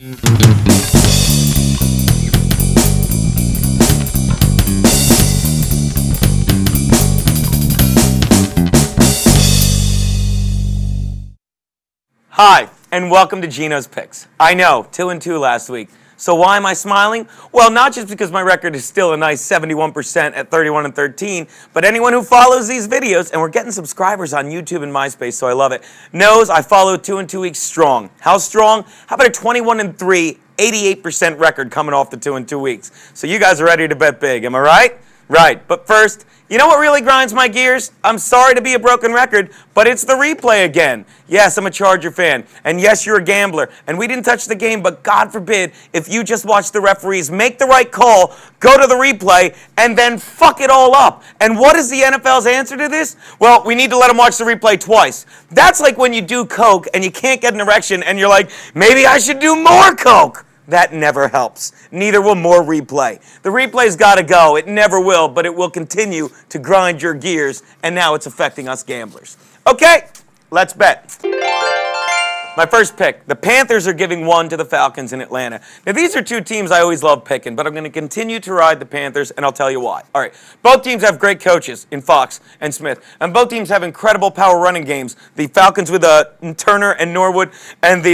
Hi, and welcome to Geno's Picks. I know, 2-2 last week. So why am I smiling? Well, not just because my record is still a nice 71% at 31-13, but anyone who follows these videos, and we're getting subscribers on YouTube and MySpace, so I love it, knows I follow 2-2 weeks strong. How strong? How about a 21-3, 88% record coming off the 2-2 weeks? So you guys are ready to bet big, am I right? Right, but first, you know what really grinds my gears? I'm sorry to be a broken record, but it's the replay again. Yes, I'm a Charger fan, and yes, you're a gambler, and we didn't touch the game, but God forbid, if you just watch the referees make the right call, go to the replay, and then fuck it all up. And what is the NFL's answer to this? Well, we need to let them watch the replay twice. That's like when you do coke and you can't get an erection, and you're like, maybe I should do more coke. That never helps. Neither will more replay. The replay's got to go. It never will, but it will continue to grind your gears, and now it's affecting us gamblers. Okay, let's bet. My first pick, the Panthers are giving 1 to the Falcons in Atlanta. Now, these are two teams I always love picking, but I'm going to continue to ride the Panthers, and I'll tell you why. All right, both teams have great coaches in Fox and Smith, and both teams have incredible power running games. The Falcons with Turner and Norwood, and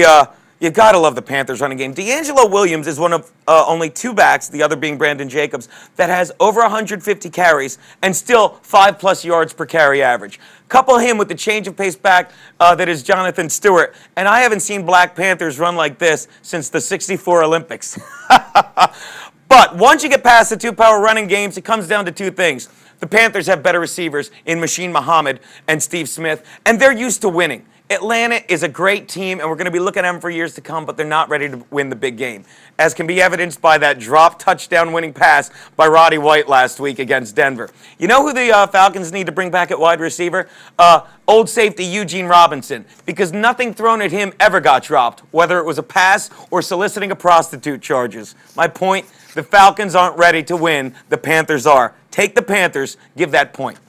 you gotta love the Panthers running game. D'Angelo Williams is one of only two backs, the other being Brandon Jacobs, that has over 150 carries and still 5+ yards per carry average. Couple him with the change of pace back that is Jonathan Stewart, and I haven't seen Black Panthers run like this since the '64 Olympics. But once you get past the two-power running games, it comes down to two things. The Panthers have better receivers in Machine Muhammad and Steve Smith, and they're used to winning. Atlanta is a great team, and we're going to be looking at them for years to come, but they're not ready to win the big game, as can be evidenced by that drop touchdown winning pass by Roddy White last week against Denver. You know who the Falcons need to bring back at wide receiver? Old safety Eugene Robinson, because nothing thrown at him ever got dropped, whether it was a pass or soliciting a prostitute charges. My point, the Falcons aren't ready to win, the Panthers are. Take the Panthers, give that point.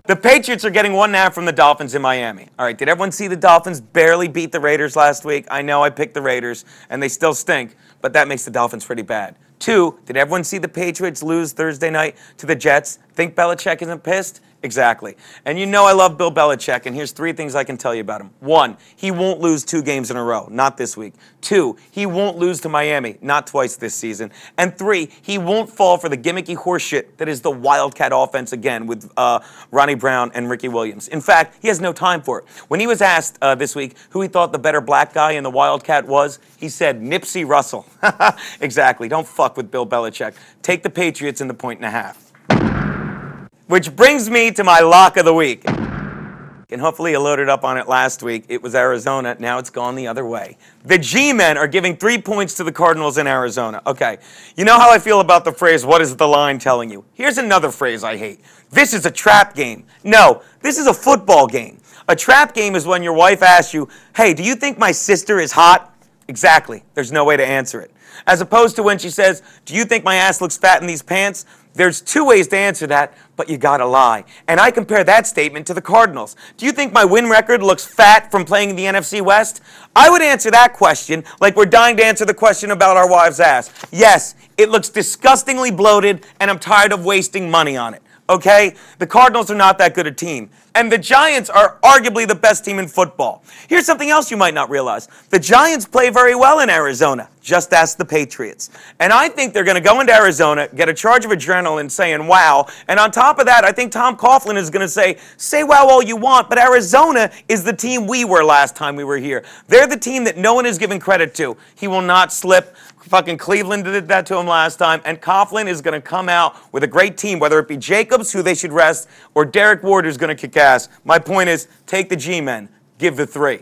The Patriots are getting 1.5 from the Dolphins in Miami. All right, did everyone see the Dolphins barely beat the Raiders last week? I know I picked the Raiders, and they still stink, but that makes the Dolphins pretty bad. 2, did everyone see the Patriots lose Thursday night to the Jets? Think Belichick isn't pissed? Exactly. And you know I love Bill Belichick, and here's 3 things I can tell you about him. 1, he won't lose 2 games in a row, not this week. 2, he won't lose to Miami, not twice this season. And 3, he won't fall for the gimmicky horseshit that is the Wildcat offense again with Ronnie Brown and Ricky Williams. In fact, he has no time for it. When he was asked this week who he thought the better black guy in the Wildcat was, he said Nipsey Russell. Exactly. Don't fuck with Bill Belichick. Take the Patriots in the 1.5. Which brings me to my lock of the week. And hopefully you loaded up on it last week. It was Arizona. Now it's gone the other way. The G-men are giving 3 points to the Cardinals in Arizona. Okay, you know how I feel about the phrase, what is the line telling you? Here's another phrase I hate. This is a trap game. No, this is a football game. A trap game is when your wife asks you, hey, do you think my sister is hot? Exactly. There's no way to answer it. As opposed to when she says, do you think my ass looks fat in these pants? There's 2 ways to answer that, but you gotta lie. And I compare that statement to the Cardinals. Do you think my win record looks fat from playing in the NFC West? I would answer that question like we're dying to answer the question about our wife's ass. Yes, it looks disgustingly bloated, and I'm tired of wasting money on it. Okay? The Cardinals are not that good a team. And the Giants are arguably the best team in football. Here's something else you might not realize. The Giants play very well in Arizona. Just ask the Patriots. And I think they're going to go into Arizona, get a charge of adrenaline saying, wow. And on top of that, I think Tom Coughlin is going to say wow all you want, but Arizona is the team we were last time we were here. They're the team that no one is giving credit to. He will not slip. Fucking Cleveland did that to him last time. And Coughlin is going to come out with a great team, whether it be Jacobs, who they should rest, or Derek Ward, who's going to kick ass. My point is, take the G-men. Give the 3.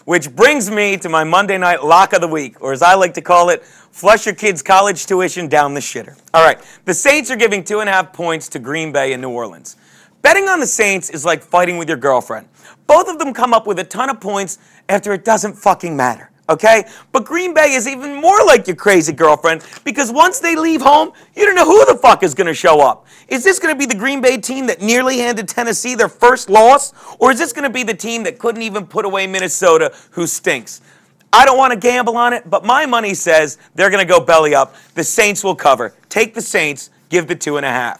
Which brings me to my Monday night lock of the week, or as I like to call it, flush your kids' college tuition down the shitter. All right, the Saints are giving 2.5 points to Green Bay in New Orleans. Betting on the Saints is like fighting with your girlfriend. Both of them come up with a ton of points after it doesn't fucking matter. Okay? But Green Bay is even more like your crazy girlfriend because once they leave home, you don't know who the fuck is going to show up. Is this going to be the Green Bay team that nearly handed Tennessee their first loss? Or is this going to be the team that couldn't even put away Minnesota, who stinks? I don't want to gamble on it, but my money says they're going to go belly up. The Saints will cover. Take the Saints. Give the 2.5.